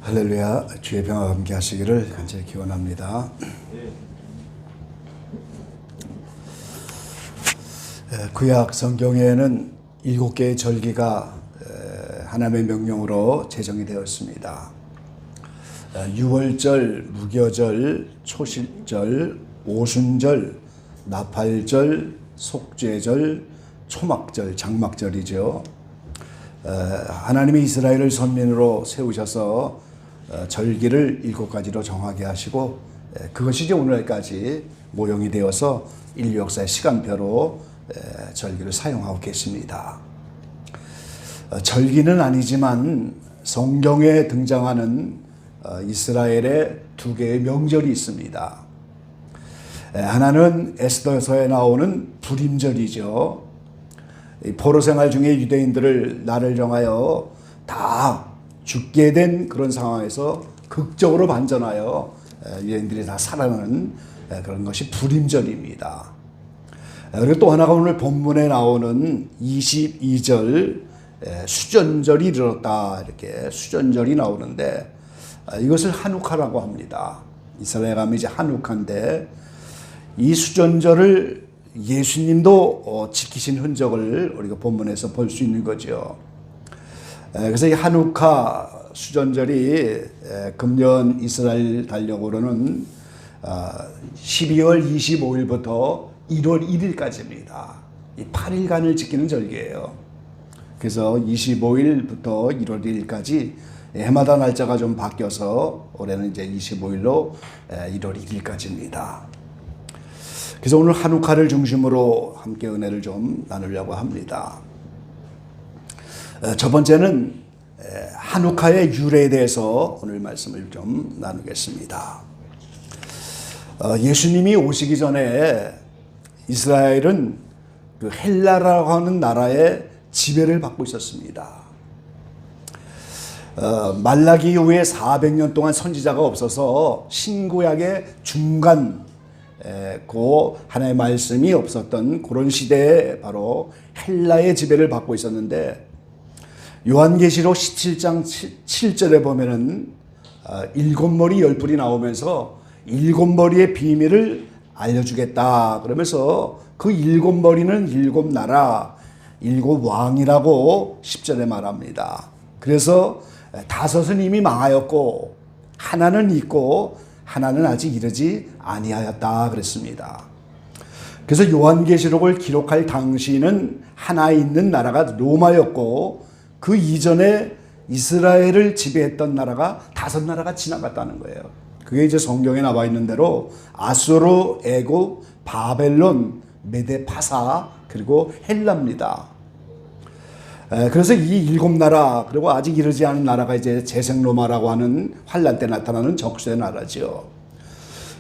할렐루야, 주의 평화가 함께 하시기를 간절히 기원합니다. 구약 성경에는 7개의 절기가 하나님의 명령으로 제정이 되었습니다. 유월절, 무교절, 초실절, 오순절, 나팔절, 속죄절, 초막절, 장막절이죠. 하나님이 이스라엘을 선민으로 세우셔서 절기를 7가지로 정하게 하시고 그것이 이제 오늘까지 모형이 되어서 인류 역사의 시간표로 절기를 사용하고 계십니다. 절기는 아니지만 성경에 등장하는 이스라엘의 2개의 명절이 있습니다. 하나는 에스더서에 나오는 불임절이죠. 포로 생활 중에 유대인들을 날을 정하여 다 죽게 된 그런 상황에서 극적으로 반전하여 유대인들이 다 살아나는 그런 것이 불임절입니다. 그리고 또 하나가 오늘 본문에 나오는 22절 수전절이 이르렀다, 이렇게 수전절이 나오는데 이것을 한우카라고 합니다. 이스라엘 가면 이제 한우카인데 이 수전절을 예수님도 지키신 흔적을 우리가 본문에서 볼 수 있는 거죠. 그래서 이 한우카 수전절이 금년 이스라엘 달력으로는 12월 25일부터 1월 1일까지입니다. 이 8일간을 지키는 절기예요. 그래서 25일부터 1월 1일까지 해마다 날짜가 좀 바뀌어서 올해는 이제 25일로 1월 1일까지입니다. 그래서 오늘 한우카를 중심으로 함께 은혜를 좀 나누려고 합니다. 첫 번째는 한우카의 유래에 대해서 오늘 말씀을 좀 나누겠습니다. 예수님이 오시기 전에 이스라엘은 그 헬라라고 하는 나라의 지배를 받고 있었습니다. 말라기 이후에 400년 동안 선지자가 없어서 신구약의 중간 그 하나의 말씀이 없었던 그런 시대에 바로 헬라의 지배를 받고 있었는데 요한계시록 17장 7절에 보면은 7머리 10뿔이 나오면서 7머리의 비밀을 알려주겠다 그러면서 그 7머리는 7나라 7왕이라고 10절에 말합니다. 그래서 5은 이미 망하였고 하나는 있고 하나는 아직 이르지 아니하였다 그랬습니다. 그래서 요한계시록을 기록할 당시는 하나 있는 나라가 로마였고 그 이전에 이스라엘을 지배했던 나라가 5나라가 지나갔다는 거예요. 그게 이제 성경에 나와 있는 대로 아수르, 애굽, 바벨론, 메데, 파사 그리고 헬라입니다. 그래서 이 7나라 그리고 아직 이르지 않은 나라가 이제 재생로마라고 하는 환란 때 나타나는 적수의 나라죠.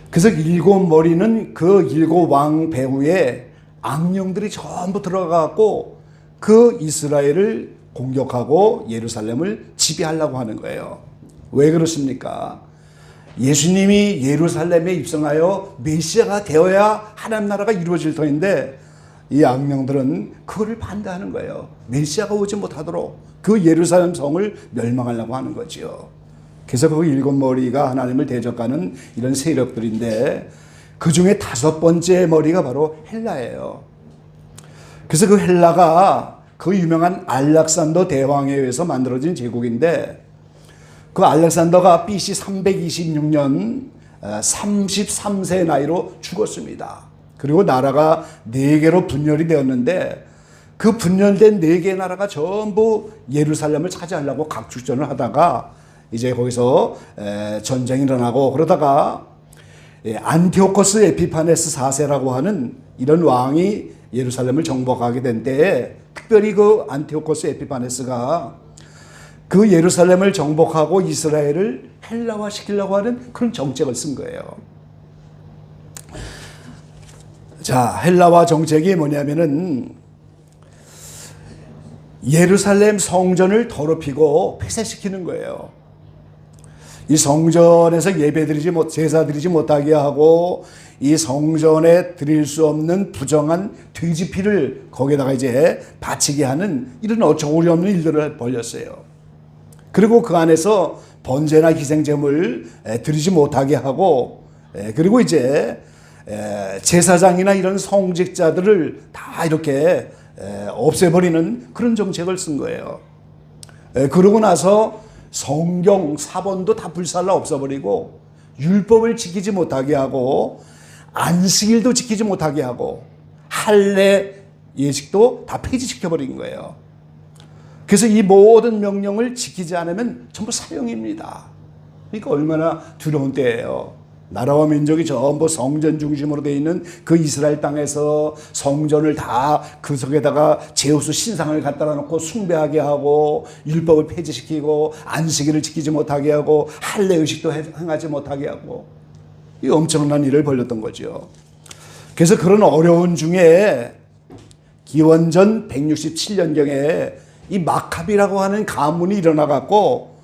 그래서 7머리는 그 7왕 배후에 악령들이 전부 들어가고 그 이스라엘을 공격하고 예루살렘을 지배하려고 하는 거예요. 왜 그렇습니까? 예수님이 예루살렘에 입성하여 메시아가 되어야 하나님 나라가 이루어질 터인데 이 악령들은 그거를 반대하는 거예요. 메시아가 오지 못하도록 그 예루살렘 성을 멸망하려고 하는 거지요. 그래서 그 7머리가 하나님을 대적하는 이런 세력들인데 그 중에 5번째 머리가 바로 헬라예요. 그래서 그 헬라가 그 유명한 알렉산더 대왕에 의해서 만들어진 제국인데 그 알렉산더가 BC 326년 33세의 나이로 죽었습니다. 그리고 나라가 4개로 분열이 되었는데 그 분열된 4개의 나라가 전부 예루살렘을 차지하려고 각축전을 하다가 이제 거기서 전쟁이 일어나고 그러다가 안티오코스 에피파네스 4세라고 하는 이런 왕이 예루살렘을 정복하게 된 때에 특별히 그 안티오코스 에피파네스가 그 예루살렘을 정복하고 이스라엘을 헬라화 시키려고 하는 그런 정책을 쓴 거예요. 자, 헬라화 정책이 뭐냐면은 예루살렘 성전을 더럽히고 폐쇄시키는 거예요. 이 성전에서 예배드리지 제사 드리지 못하게 하고 이 성전에 드릴 수 없는 부정한 돼지 피를 거기에다가 이제 바치게 하는 이런 어처구니 없는 일들을 벌였어요. 그리고 그 안에서 번제나 희생제물 드리지 못하게 하고, 그리고 이제 제사장이나 이런 성직자들을 다 이렇게 없애버리는 그런 정책을 쓴 거예요. 그러고 나서 성경 사본도 다 불살라 없애버리고, 율법을 지키지 못하게 하고, 안식일도 지키지 못하게 하고, 할례 예식도 다 폐지시켜버린 거예요. 그래서 이 모든 명령을 지키지 않으면 전부 사형입니다. 그러니까 얼마나 두려운 때예요. 나라와 민족이 전부 성전 중심으로 되어 있는 그 이스라엘 땅에서 성전을 다 그 속에다가 제우스 신상을 갖다 놓고 숭배하게 하고, 율법을 폐지시키고, 안식일을 지키지 못하게 하고, 할례 의식도 행하지 못하게 하고, 이 엄청난 일을 벌였던 거죠. 그래서 그런 어려운 중에 기원전 167년경에 이 마카비라고 하는 가문이 일어나갖고,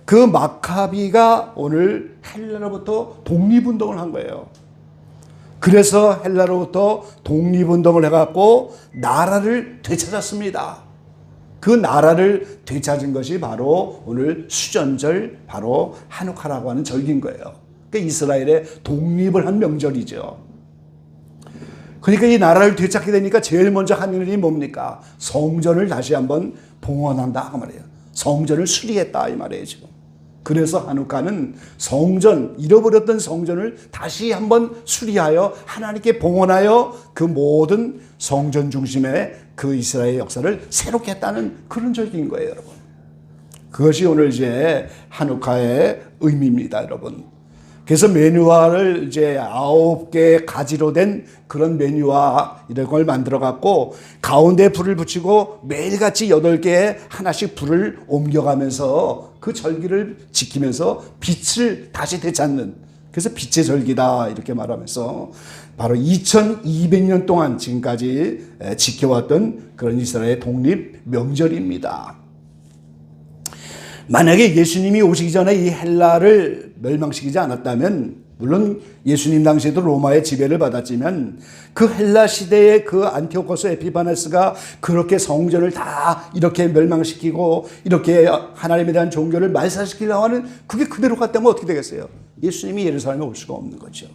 그 마카비가 오늘 헬라로부터 독립운동을 한 거예요. 그래서 헬라로부터 독립운동을 해갖고 나라를 되찾았습니다. 그 나라를 되찾은 것이 바로 오늘 수전절, 바로 하누카라고 하는 절기인 거예요. 그러니까 이스라엘의 독립을 한 명절이죠. 그러니까 이 나라를 되찾게 되니까 제일 먼저 하는 일이 뭡니까? 성전을 다시 한번 봉헌한다 그 말이에요. 성전을 수리했다 이 말이에요 지금. 그래서 하누카는 성전, 잃어버렸던 성전을 다시 한번 수리하여 하나님께 봉헌하여 그 모든 성전 중심의 그 이스라엘 역사를 새롭게 했다는 그런 절기인 거예요 여러분. 그것이 오늘 이제 하누카의 의미입니다 여러분. 그래서 메뉴화를 이제 9개 가지로 된 그런 메뉴화 이런 걸 만들어 갖고 가운데 불을 붙이고 매일같이 8개에 하나씩 불을 옮겨가면서 그 절기를 지키면서 빛을 다시 되찾는, 그래서 빛의 절기다 이렇게 말하면서 바로 2200년 동안 지금까지 지켜왔던 그런 이스라엘의 독립 명절입니다. 만약에 예수님이 오시기 전에 이 헬라를 멸망시키지 않았다면, 물론 예수님 당시에도 로마의 지배를 받았지만 그 헬라 시대의 그 안티오코스 에피파네스가 그렇게 성전을 다 이렇게 멸망시키고 이렇게 하나님에 대한 종교를 말살시키려고 하는, 그게 그대로 갔다면 어떻게 되겠어요? 예수님이 예루살렘에 올 수가 없는 거죠.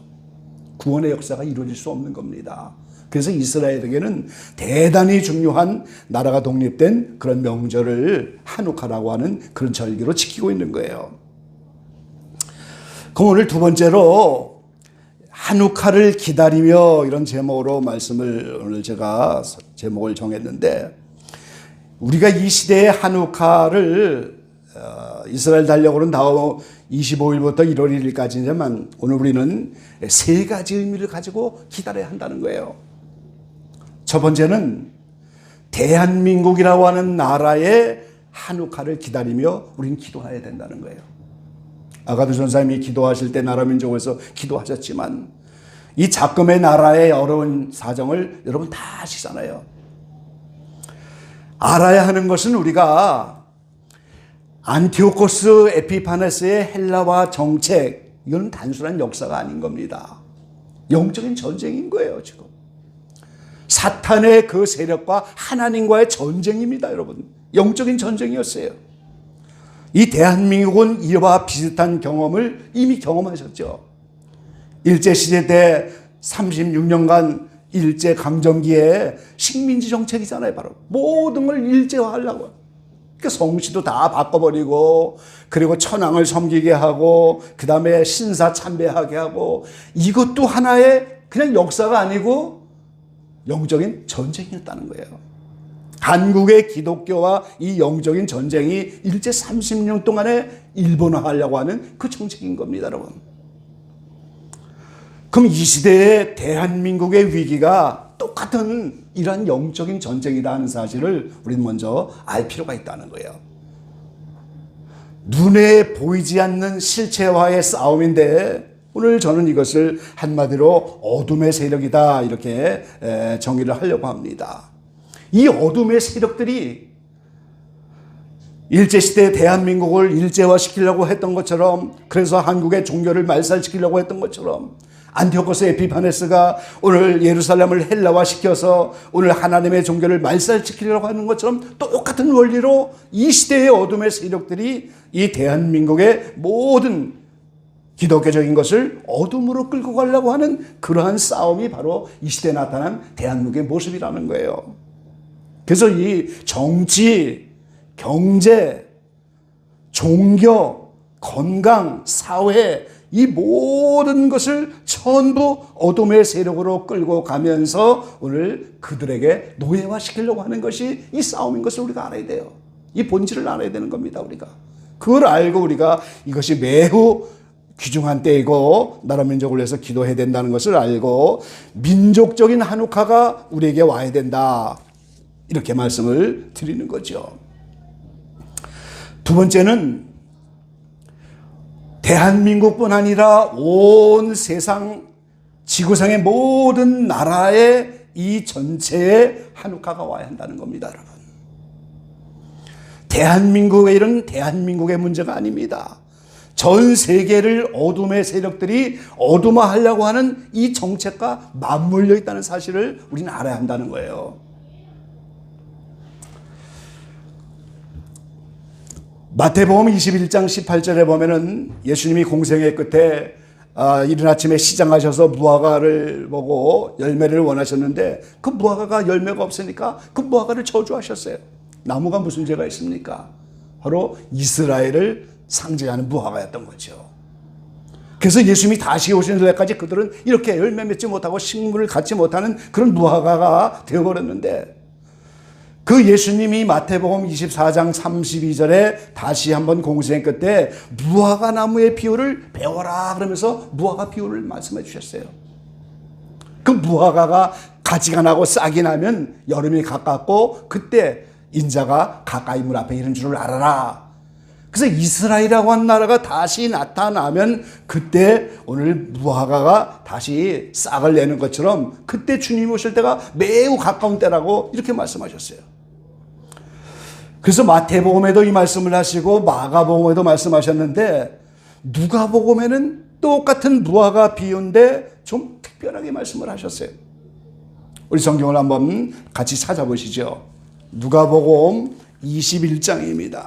구원의 역사가 이루어질 수 없는 겁니다. 그래서 이스라엘에게는 대단히 중요한 나라가 독립된 그런 명절을 하누카라고 하는 그런 절기로 지키고 있는 거예요. 그럼 오늘 두 번째로 하누카를 기다리며 이런 제목으로 말씀을 오늘 제가 제목을 정했는데, 우리가 이 시대의 하누카를 이스라엘 달력으로는 다음 25일부터 1월 1일까지지만 오늘 우리는 세 가지 의미를 가지고 기다려야 한다는 거예요. 첫 번째는 대한민국이라고 하는 나라의 하누카를 기다리며 우리는 기도해야 된다는 거예요. 아가두 전사님이 기도하실 때 나라 민족에서 기도하셨지만 이 작금의 나라의 어려운 사정을 여러분 다 아시잖아요. 알아야 하는 것은 우리가 안티오코스 에피파네스의 헬라화 정책, 이건 단순한 역사가 아닌 겁니다. 영적인 전쟁인 거예요 지금. 사탄의 그 세력과 하나님과의 전쟁입니다 여러분. 영적인 전쟁이었어요. 이 대한민국은 이와 비슷한 경험을 이미 경험하셨죠. 일제시대 때 36년간 일제강점기에 식민지 정책이잖아요. 바로 모든 걸 일제화하려고. 그러니까 성씨도 다 바꿔버리고, 그리고 천황을 섬기게 하고, 그 다음에 신사 참배하게 하고, 이것도 하나의 그냥 역사가 아니고 영적인 전쟁이었다는 거예요. 한국의 기독교와 이 영적인 전쟁이 일제 30년 동안에 일본화하려고 하는 그 정책인 겁니다 여러분. 그럼 이 시대의 대한민국의 위기가 똑같은 이러한 영적인 전쟁이라는 사실을 우리는 먼저 알 필요가 있다는 거예요. 눈에 보이지 않는 실체와의 싸움인데, 오늘 저는 이것을 한마디로 어둠의 세력이다 이렇게 정의를 하려고 합니다. 이 어둠의 세력들이 일제시대 대한민국을 일제화시키려고 했던 것처럼, 그래서 한국의 종교를 말살시키려고 했던 것처럼, 안티오코스 에피파네스가 오늘 예루살렘을 헬라화시켜서 오늘 하나님의 종교를 말살시키려고 하는 것처럼 똑같은 원리로 이 시대의 어둠의 세력들이 이 대한민국의 모든 기독교적인 것을 어둠으로 끌고 가려고 하는 그러한 싸움이 바로 이 시대에 나타난 대한민국의 모습이라는 거예요. 그래서 이 정치, 경제, 종교, 건강, 사회, 이 모든 것을 전부 어둠의 세력으로 끌고 가면서 오늘 그들에게 노예화시키려고 하는 것이 이 싸움인 것을 우리가 알아야 돼요. 이 본질을 알아야 되는 겁니다, 우리가. 그걸 알고 우리가 이것이 매우 귀중한 때이고 나라 민족을 위해서 기도해야 된다는 것을 알고 민족적인 한옥화가 우리에게 와야 된다. 이렇게 말씀을 드리는 거죠. 두 번째는 대한민국뿐 아니라 온 세상 지구상의 모든 나라의 이 전체의 한옥화가 와야 한다는 겁니다, 여러분. 대한민국의 일은 대한민국의 문제가 아닙니다. 전 세계를 어둠의 세력들이 어둠화하려고 하는 이 정책과 맞물려 있다는 사실을 우리는 알아야 한다는 거예요. 마태복음 21장 18절에 보면은 예수님이 공생의 끝에 이른 아침에 시장하셔서 무화과를 보고 열매를 원하셨는데 그 무화과가 열매가 없으니까 그 무화과를 저주하셨어요. 나무가 무슨 죄가 있습니까? 바로 이스라엘을 상징하는 무화과였던 거죠. 그래서 예수님이 다시 오시는 날까지 그들은 이렇게 열매 맺지 못하고 식물을 갖지 못하는 그런 무화과가 되어버렸는데 그 예수님이 마태복음 24장 32절에 다시 한번 공생 끝에 무화과 나무의 비유를 배워라 그러면서 무화과 비유를 말씀해 주셨어요. 그 무화과가 가지가 나고 싹이 나면 여름이 가깝고 그때 인자가 가까이 문 앞에 이른 줄을 알아라. 그래서 이스라엘이라고 한 나라가 다시 나타나면 그때 오늘 무화과가 다시 싹을 내는 것처럼 그때 주님 오실 때가 매우 가까운 때라고 이렇게 말씀하셨어요. 그래서 마태복음에도 이 말씀을 하시고 마가복음에도 말씀하셨는데 누가복음에는 똑같은 무화과 비유인데 좀 특별하게 말씀을 하셨어요. 우리 성경을 한번 같이 찾아보시죠. 누가복음 21장입니다.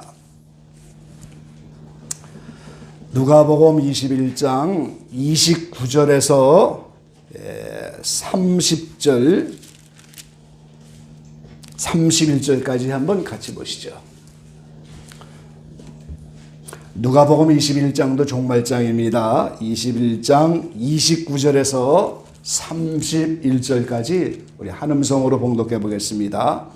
누가복음 21장 29절에서 30절 31절까지 한번 같이 보시죠. 누가복음 21장도 종말장입니다. 21장 29절에서 31절까지 우리 한음성으로 봉독해 보겠습니다.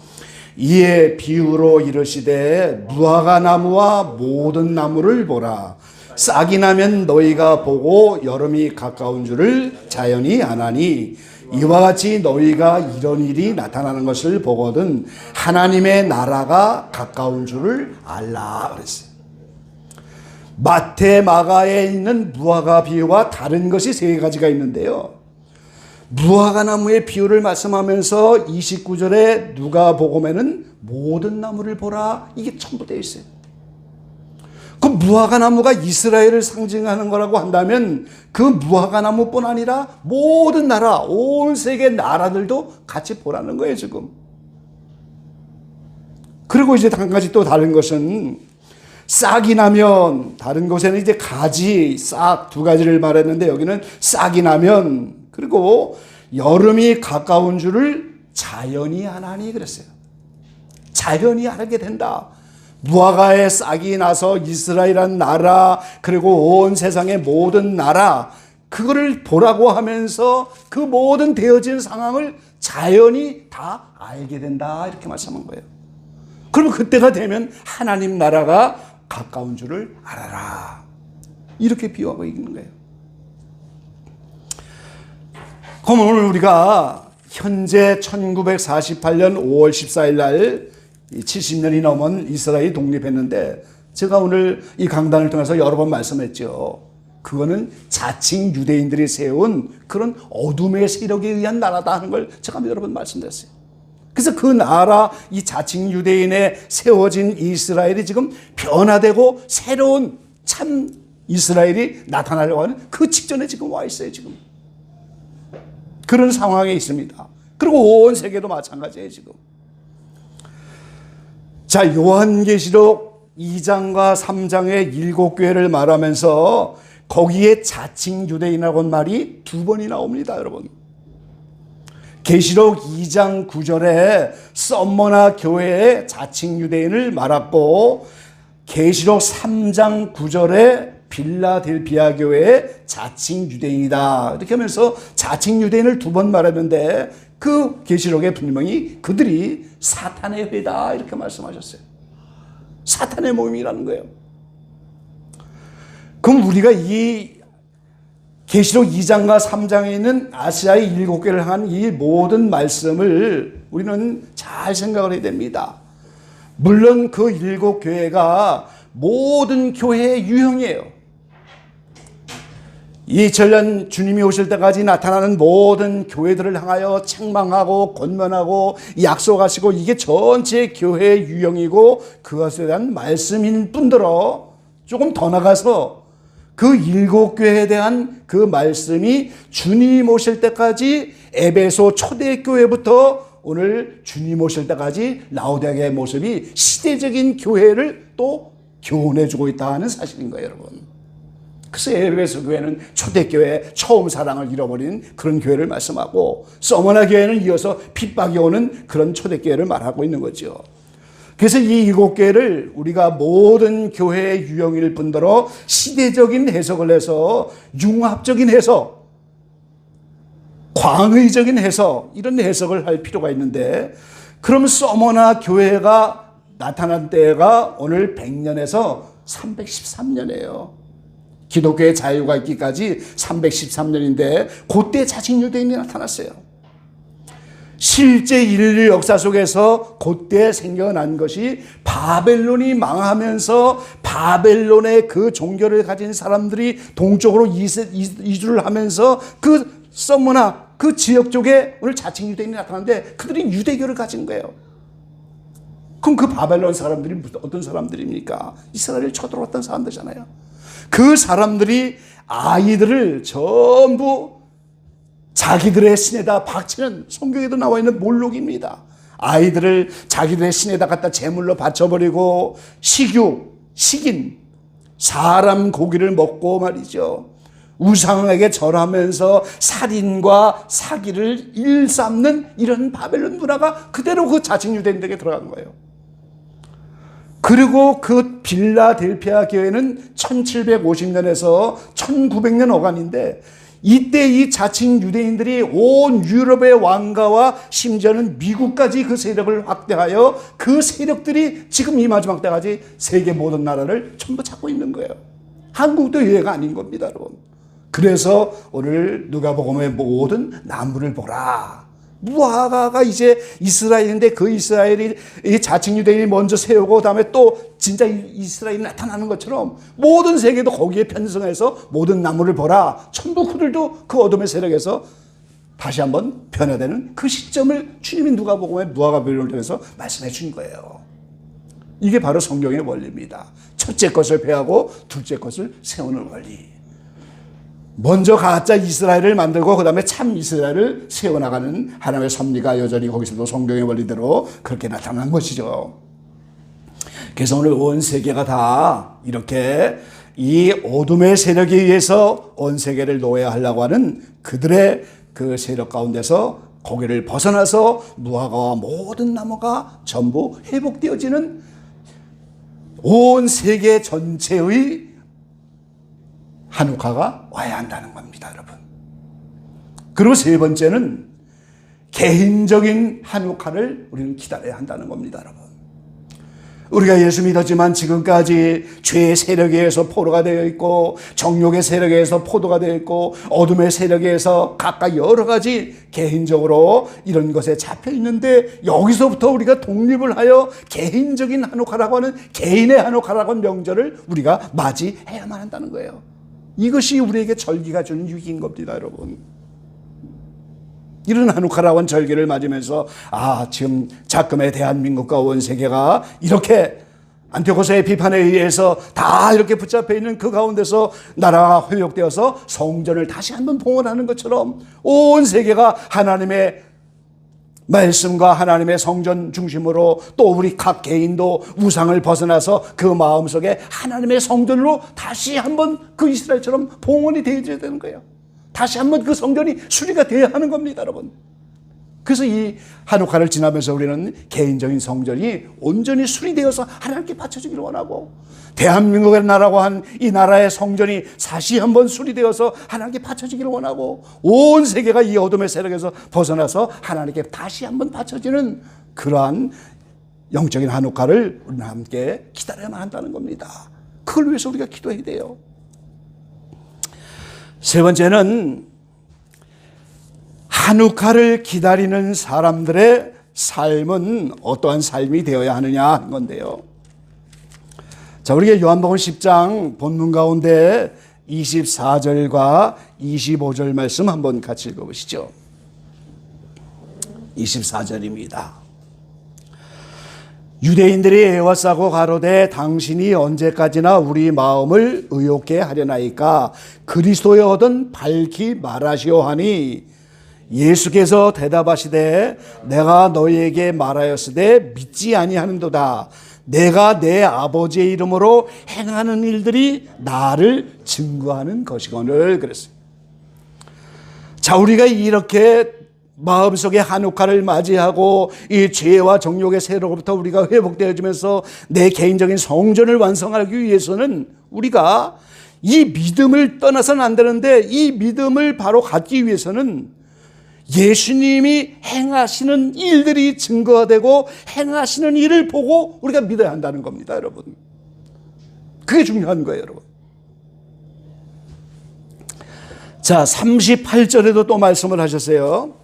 이에 비유로 이르시되 무화과 나무와 모든 나무를 보라. 싹이 나면 너희가 보고 여름이 가까운 줄을 자연히 아나니 이와 같이 너희가 이런 일이 나타나는 것을 보거든 하나님의 나라가 가까운 줄을 알라 그랬어요. 마태, 마가에 있는 무화과 비유와 다른 것이 세 가지가 있는데요. 무화과 나무의 비유를 말씀하면서 29절에 누가복음에는 모든 나무를 보라 이게 전부 되어 있어요. 그 무화과 나무가 이스라엘을 상징하는 거라고 한다면 그 무화과 나무뿐 아니라 모든 나라, 온 세계 나라들도 같이 보라는 거예요, 지금. 그리고 이제 한 가지 또 다른 것은 싹이 나면 다른 곳에는 이제 가지, 싹 두 가지를 말했는데 여기는 싹이 나면 그리고 여름이 가까운 줄을 자연히 아나니 그랬어요. 자연히 알게 된다. 무화과에 싹이 나서 이스라엘이란 나라 그리고 온 세상의 모든 나라 그거를 보라고 하면서 그 모든 되어진 상황을 자연히 다 알게 된다 이렇게 말씀한 거예요. 그러면 그때가 되면 하나님 나라가 가까운 줄을 알아라 이렇게 비유하고 있는 거예요. 그럼 오늘 우리가 현재 1948년 5월 14일 날 70년이 넘은 이스라엘이 독립했는데 제가 오늘 이 강단을 통해서 여러 번 말씀했죠. 그거는 자칭 유대인들이 세운 그런 어둠의 세력에 의한 나라다 하는 걸 제가 여러 번 말씀드렸어요. 그래서 그 나라 이 자칭 유대인에 세워진 이스라엘이 지금 변화되고 새로운 참 이스라엘이 나타나려고 하는 그 직전에 지금 와 있어요. 지금 그런 상황에 있습니다. 그리고 온 세계도 마찬가지예요, 지금. 자, 요한계시록 2장과 3장의 7교회를 말하면서 거기에 자칭 유대인이라고 한 말이 2번이 나옵니다, 여러분. 계시록 2장 9절에 썸머나 교회의 자칭 유대인을 말했고, 계시록 3장 9절에 빌라델비아 교회의 자칭 유대인이다. 이렇게 하면서 자칭 유대인을 2번 말했는데, 그 계시록에 분명히 그들이 사탄의 회다 이렇게 말씀하셨어요. 사탄의 모임이라는 거예요. 그럼 우리가 이 계시록 2장과 3장에 있는 아시아의 7교회를 향한 이 모든 말씀을 우리는 잘 생각을 해야 됩니다. 물론 그 7교회가 모든 교회의 유형이에요. 2000년 주님이 오실 때까지 나타나는 모든 교회들을 향하여 책망하고 권면하고 약속하시고, 이게 전체 교회의 유형이고 그것에 대한 말씀인 뿐더러 조금 더 나가서 그 7교회에 대한 그 말씀이 주님 오실 때까지 에베소 초대교회부터 오늘 주님 오실 때까지 라오디게아의 모습이 시대적인 교회를 또 교훈해주고 있다는 사실인 거예요, 여러분. 그래서 에베소 교회는 초대교회 처음 사랑을 잃어버린 그런 교회를 말씀하고, 서머나 교회는 이어서 핍박이 오는 그런 초대교회를 말하고 있는 거죠. 그래서 이 7교회를 우리가 모든 교회의 유형일 뿐더러 시대적인 해석을 해서 융합적인 해석, 광의적인 해석, 이런 해석을 할 필요가 있는데, 그럼 서머나 교회가 나타난 때가 오늘 100년에서 313년이에요. 기독교의 자유가 있기까지 313년인데 그때 자칭 유대인이 나타났어요. 실제 인류 역사 속에서 그때 생겨난 것이 바벨론이 망하면서 바벨론의 그 종교를 가진 사람들이 동쪽으로 이주를 하면서 그 서머나 그 지역 쪽에 오늘 자칭 유대인이 나타났는데 그들이 유대교를 가진 거예요. 그럼 그 바벨론 사람들이 어떤 사람들입니까? 이스라엘을 쳐들어왔던 사람들이잖아요. 그 사람들이 아이들을 전부 자기들의 신에다 바치는, 성경에도 나와 있는 몰록입니다. 아이들을 자기들의 신에다 갖다 제물로 바쳐버리고 식유, 식인, 사람 고기를 먹고 말이죠, 우상에게 절하면서 살인과 사기를 일삼는 이런 바벨론 문화가 그대로 그 자칭 유대인들에게 들어간 거예요. 그리고 그 빌라델피아 교회는 1750년에서 1900년 어간인데, 이때 이 자칭 유대인들이 온 유럽의 왕가와 심지어는 미국까지 그 세력을 확대하여 그 세력들이 지금 이 마지막 때까지 세계 모든 나라를 전부 잡고 있는 거예요. 한국도 예외가 아닌 겁니다, 여러분. 그래서 오늘 누가복음의 모든 나무를 보라. 무화과가 이제 이스라엘인데 그 이스라엘이 이 자칭 유대인이 먼저 세우고 그다음에 또 진짜 이스라엘이 나타나는 것처럼 모든 세계도 거기에 편성해서 모든 나무를 보라. 전부 그들도 그 어둠의 세력에서 다시 한번 변화되는 그 시점을 주님이 누가복음의 무화과 비유를 통해서 말씀해 준 거예요. 이게 바로 성경의 원리입니다. 첫째 것을 폐하고 둘째 것을 세우는 원리. 먼저 가짜 이스라엘을 만들고 그 다음에 참 이스라엘을 세워나가는 하나님의 섭리가 여전히 거기서도 성경의 원리대로 그렇게 나타난 것이죠. 그래서 오늘 온 세계가 다 이렇게 이 어둠의 세력에 의해서 온 세계를 노예하려고 하는 그들의 그 세력 가운데서 고개를 벗어나서 무화과와 모든 나무가 전부 회복되어지는 온 세계 전체의 한옥화가 와야 한다는 겁니다, 여러분. 그리고 세 번째는 개인적인 한옥화를 우리는 기다려야 한다는 겁니다, 여러분. 우리가 예수 믿었지만 지금까지 죄의 세력에 의해서 포로가 되어 있고, 정욕의 세력에 의해서 포도가 되어 있고, 어둠의 세력에 의해서 각각 여러 가지 개인적으로 이런 것에 잡혀 있는데, 여기서부터 우리가 독립을 하여 개인적인 한옥화라고 하는, 개인의 한옥화라고 하는 명절을 우리가 맞이해야만 한다는 거예요. 이것이 우리에게 절기가 주는 유익인 겁니다, 여러분. 이런 한우카라고 하는 절기를 맞으면서 지금 작금의 대한민국과 온 세계가 이렇게 안티오코스의 비판에 의해서 다 이렇게 붙잡혀 있는 그 가운데서 나라가 회복되어서 성전을 다시 한번 봉헌하는 것처럼 온 세계가 하나님의 말씀과 하나님의 성전 중심으로 또 우리 각 개인도 우상을 벗어나서 그 마음속에 하나님의 성전으로 다시 한번 그 이스라엘처럼 봉헌이 되어야 되는 거예요. 다시 한번 그 성전이 수리가 되어야 하는 겁니다, 여러분. 그래서 이 한우카를 지나면서 우리는 개인적인 성전이 온전히 수리되어서 하나님께 바쳐주기를 원하고, 대한민국의 나라고 한 이 나라의 성전이 다시 한번 수리되어서 하나님께 바쳐주기를 원하고, 온 세계가 이 어둠의 세력에서 벗어나서 하나님께 다시 한번 바쳐지는 그러한 영적인 한우카를 우리는 함께 기다려야만 한다는 겁니다. 그걸 위해서 우리가 기도해야 돼요. 세 번째는 한우카를 기다리는 사람들의 삶은 어떠한 삶이 되어야 하느냐 하는 건데요. 자, 우리가 요한복음 10장 본문 가운데 24절과 25절 말씀 한번 같이 읽어보시죠. 24절입니다. 유대인들이 애워싸고 가로되 당신이 언제까지나 우리 마음을 의롭게 하려나이까 그리스도의 얻은 밝히 말하시오 하니 예수께서 대답하시되 내가 너희에게 말하였으되 믿지 아니하는도다. 내가 내 아버지의 이름으로 행하는 일들이 나를 증거하는 것이거늘 그랬어요. 자, 우리가 이렇게 마음속에 한우카를 맞이하고 이 죄와 정욕의 세로부터 우리가 회복되어지면서 내 개인적인 성전을 완성하기 위해서는 우리가 이 믿음을 떠나서는 안 되는데, 이 믿음을 바로 갖기 위해서는 예수님이 행하시는 일들이 증거가 되고 행하시는 일을 보고 우리가 믿어야 한다는 겁니다, 여러분. 그게 중요한 거예요, 여러분. 자, 38절에도 또 말씀을 하셨어요.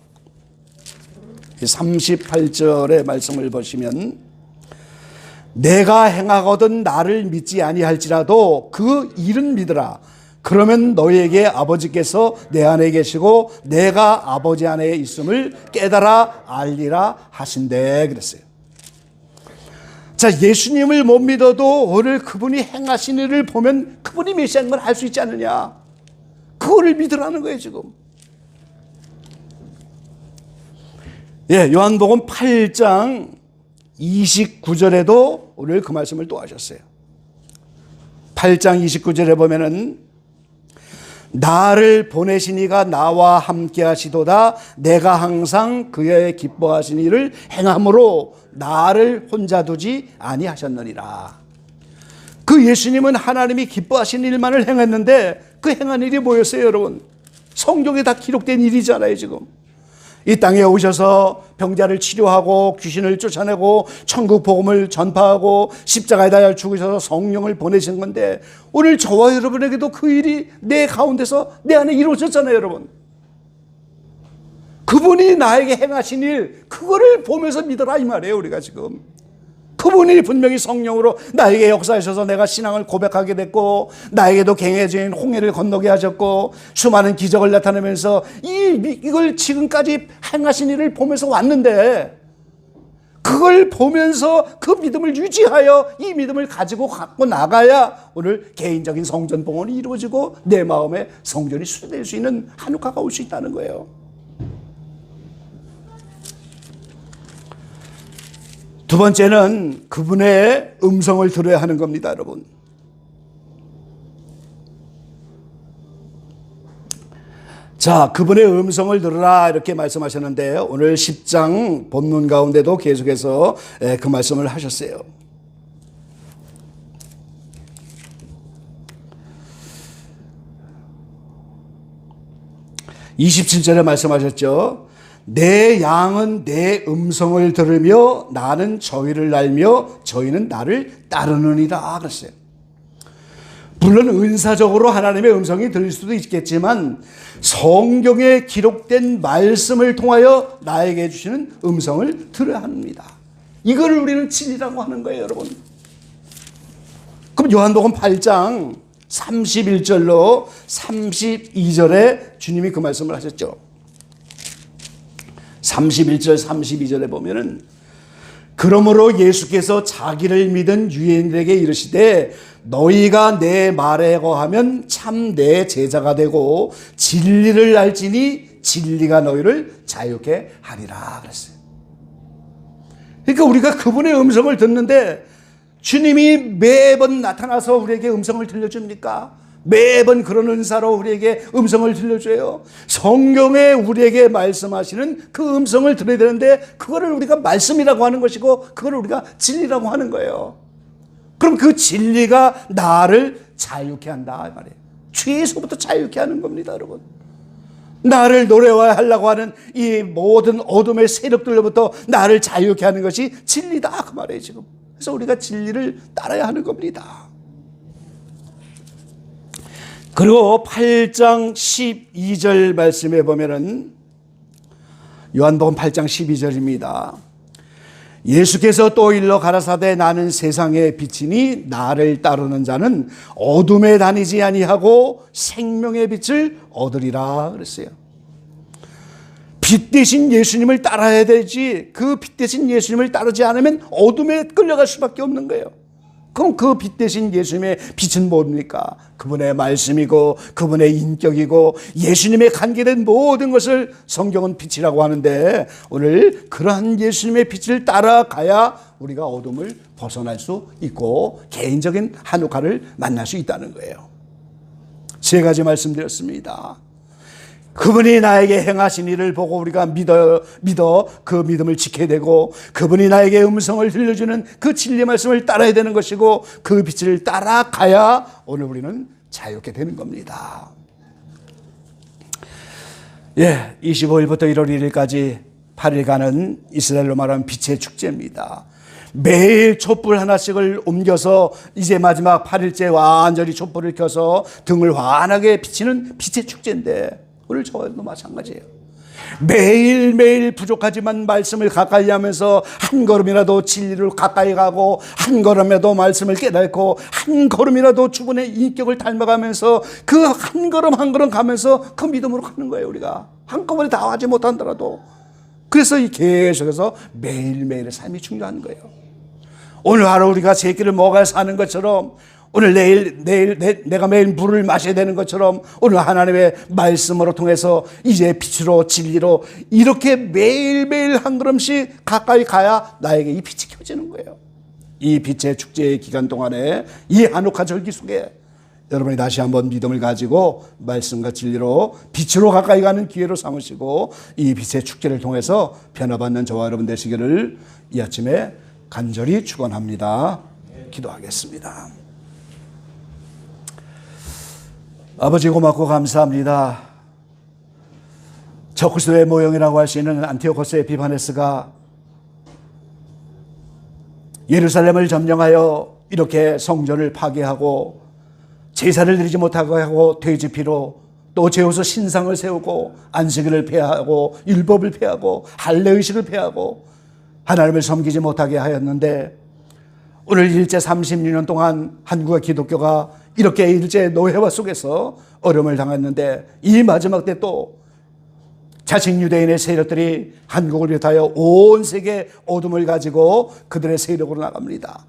38절의 말씀을 보시면 내가 행하거든 나를 믿지 아니할지라도 그 일은 믿으라. 그러면 너희에게 아버지께서 내 안에 계시고 내가 아버지 안에 있음을 깨달아 알리라 하신대 그랬어요. 자, 예수님을 못 믿어도 오늘 그분이 행하신 일을 보면 그분이 메시아인 걸 알 수 있지 않느냐. 그거를 믿으라는 거예요, 지금. 예, 요한복음 8장 29절에도 오늘 그 말씀을 또 하셨어요. 8장 29절에 보면은 나를 보내신 이가 나와 함께 하시도다. 내가 항상 그의 기뻐하신 일을 행함으로 나를 혼자 두지 아니하셨느니라. 그 예수님은 하나님이 기뻐하신 일만을 행했는데 그 행한 일이 뭐였어요, 여러분? 성경에 다 기록된 일이잖아요, 지금. 이 땅에 오셔서 병자를 치료하고 귀신을 쫓아내고 천국 복음을 전파하고 십자가에 달려 죽으셔서 성령을 보내신 건데, 오늘 저와 여러분에게도 그 일이 내 가운데서 내 안에 이루어졌잖아요, 여러분. 그분이 나에게 행하신 일, 그거를 보면서 믿어라 이 말이에요, 우리가 지금. 그분이 분명히 성령으로 나에게 역사하셔서 내가 신앙을 고백하게 됐고, 나에게도 갱해진 홍해를 건너게 하셨고, 수많은 기적을 나타내면서 이걸 지금까지 행하신 일을 보면서 왔는데, 그걸 보면서 그 믿음을 유지하여 이 믿음을 가지고 갖고 나가야 오늘 개인적인 성전 봉헌이 이루어지고 내 마음의 성전이 수리될 수 있는 한우카가 올 수 있다는 거예요. 두 번째는 그분의 음성을 들어야 하는 겁니다, 여러분. 자, 그분의 음성을 들으라 이렇게 말씀하셨는데, 오늘 10장 본문 가운데도 계속해서 그 말씀을 하셨어요. (27절에) 말씀하셨죠. 내 양은 내 음성을 들으며 나는 저희를 알며 저희는 나를 따르느니라 그랬어요. 물론 은사적으로 하나님의 음성이 들릴 수도 있겠지만 성경에 기록된 말씀을 통하여 나에게 주시는 음성을 들어야 합니다. 이거를 우리는 진리라고 하는 거예요, 여러분. 그럼 요한복음 8장 31절로 32절에 주님이 그 말씀을 하셨죠. 31절 32절에 보면은 그러므로 예수께서 자기를 믿은 유대인들에게 이르시되 너희가 내 말에 거하면 참 내 제자가 되고 진리를 알지니 진리가 너희를 자유케 하리라 그랬어요. 그러니까 우리가 그분의 음성을 듣는데 주님이 매번 나타나서 우리에게 음성을 들려줍니까? 매번 그런 은사로 우리에게 음성을 들려줘요. 성경에 우리에게 말씀하시는 그 음성을 들어야 되는데 그거를 우리가 말씀이라고 하는 것이고 그걸 우리가 진리라고 하는 거예요. 그럼 그 진리가 나를 자유케 한다 이 말이에요. 죄에서부터 자유케 하는 겁니다, 여러분. 나를 노래하려고 하는 이 모든 어둠의 세력들로부터 나를 자유케 하는 것이 진리다 그 말이에요 지금. 그래서 우리가 진리를 따라야 하는 겁니다. 그리고 8장 12절 말씀에 보면은 요한복음 8장 12절입니다. 예수께서 또 일러 가라사대 나는 세상의 빛이니 나를 따르는 자는 어둠에 다니지 아니하고 생명의 빛을 얻으리라 그랬어요. 빛 대신 예수님을 따라야 되지 그 빛 대신 예수님을 따르지 않으면 어둠에 끌려갈 수밖에 없는 거예요. 그럼 그 빛 대신 예수님의 빛은 뭡니까? 그분의 말씀이고 그분의 인격이고 예수님의 관계된 모든 것을 성경은 빛이라고 하는데 오늘 그러한 예수님의 빛을 따라가야 우리가 어둠을 벗어날 수 있고 개인적인 한옥화를 만날 수 있다는 거예요. 세 가지 말씀드렸습니다. 그분이 나에게 행하신 일을 보고 우리가 믿어 그 믿음을 지켜야 되고 그분이 나에게 음성을 들려주는 그 진리 말씀을 따라야 되는 것이고 그 빛을 따라가야 오늘 우리는 자유롭게 되는 겁니다. 25일부터 1월 1일까지 8일간은 이스라엘로 말하면 빛의 축제입니다. 매일 촛불 하나씩을 옮겨서 이제 마지막 8일째 완전히 촛불을 켜서 등을 환하게 비치는 빛의 축제인데 오늘 저와도 마찬가지예요. 매일매일 부족하지만 말씀을 가까이 하면서 한 걸음이라도 진리를 가까이 가고 한 걸음이라도 말씀을 깨닫고 한 걸음이라도 주분의 인격을 닮아가면서 그 한 걸음 한 걸음 가면서 그 믿음으로 가는 거예요. 우리가 한꺼번에 다 하지 못한다라도. 그래서 이 계속해서 매일매일의 삶이 중요한 거예요. 오늘 하루 우리가 세 끼를 먹어야 사는 것처럼 오늘 내일 내가 매일 물을 마셔야 되는 것처럼 오늘 하나님의 말씀으로 통해서 이제 빛으로 진리로 이렇게 매일매일 한 걸음씩 가까이 가야 나에게 이 빛이 켜지는 거예요. 이 빛의 축제의 기간 동안에 이 한옥화 절기 속에 여러분이 다시 한번 믿음을 가지고 말씀과 진리로 빛으로 가까이 가는 기회로 삼으시고 이 빛의 축제를 통해서 변화받는 저와 여러분 되시기를 이 아침에 간절히 축원합니다. 기도하겠습니다. 아버지 고맙고 감사합니다. 적그리스도의 모형이라고 할 수 있는 안티오코스 에피파네스가 예루살렘을 점령하여 이렇게 성전을 파괴하고 제사를 드리지 못하게 하고 돼지피로 또 제우스 신상을 세우고 안식일을 폐하고 율법을 폐하고 할례의식을 폐하고 하나님을 섬기지 못하게 하였는데 오늘 일제 36년 동안 한국의 기독교가 이렇게 일제 노예화 속에서 어려움을 당했는데 이 마지막 때 또 자칭 유대인의 세력들이 한국을 비롯하여 온 세계 어둠을 가지고 그들의 세력으로 나갑니다.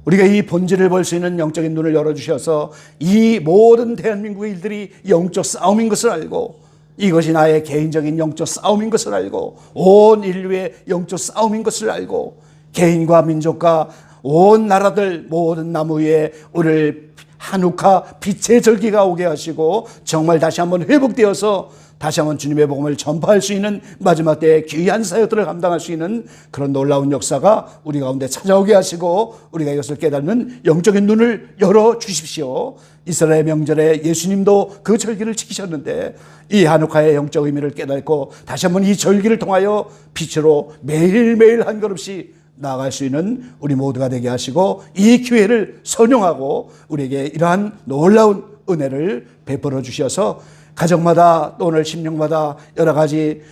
우리가 이 본질을 볼 수 있는 영적인 눈을 열어주셔서 이 모든 대한민국의 일들이 영적 싸움인 것을 알고 이것이 나의 개인적인 영적 싸움인 것을 알고 온 인류의 영적 싸움인 것을 알고 개인과 민족과 온 나라들 모든 나무 위에 오늘 한옥화 빛의 절기가 오게 하시고 정말 다시 한번 회복되어서 다시 한번 주님의 복음을 전파할 수 있는 마지막 때의 귀한 사역들을 감당할 수 있는 그런 놀라운 역사가 우리 가운데 찾아오게 하시고 우리가 이것을 깨닫는 영적인 눈을 열어주십시오. 이스라엘 명절에 예수님도 그 절기를 지키셨는데 이 한옥화의 영적 의미를 깨닫고 다시 한번 이 절기를 통하여 빛으로 매일매일 한 걸음씩 나아갈 수 있는 우리 모두가 되게 하시고 이 기회를 선용하고 우리에게 이러한 놀라운 은혜를 베풀어 주셔서 가정마다 또 오늘 심령마다 여러 가지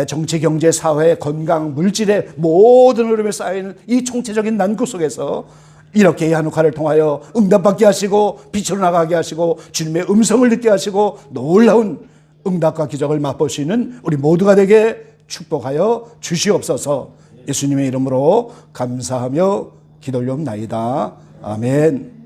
정치, 경제, 사회, 건강, 물질의 모든 흐름에 쌓여있는 이 총체적인 난국 속에서 이렇게 이 한옥화를 통하여 응답받게 하시고 빛으로 나가게 하시고 주님의 음성을 듣게 하시고 놀라운 응답과 기적을 맛볼 수 있는 우리 모두가 되게 축복하여 주시옵소서. 예수님의 이름으로 감사하며 기도 올려옵나이다. 아멘.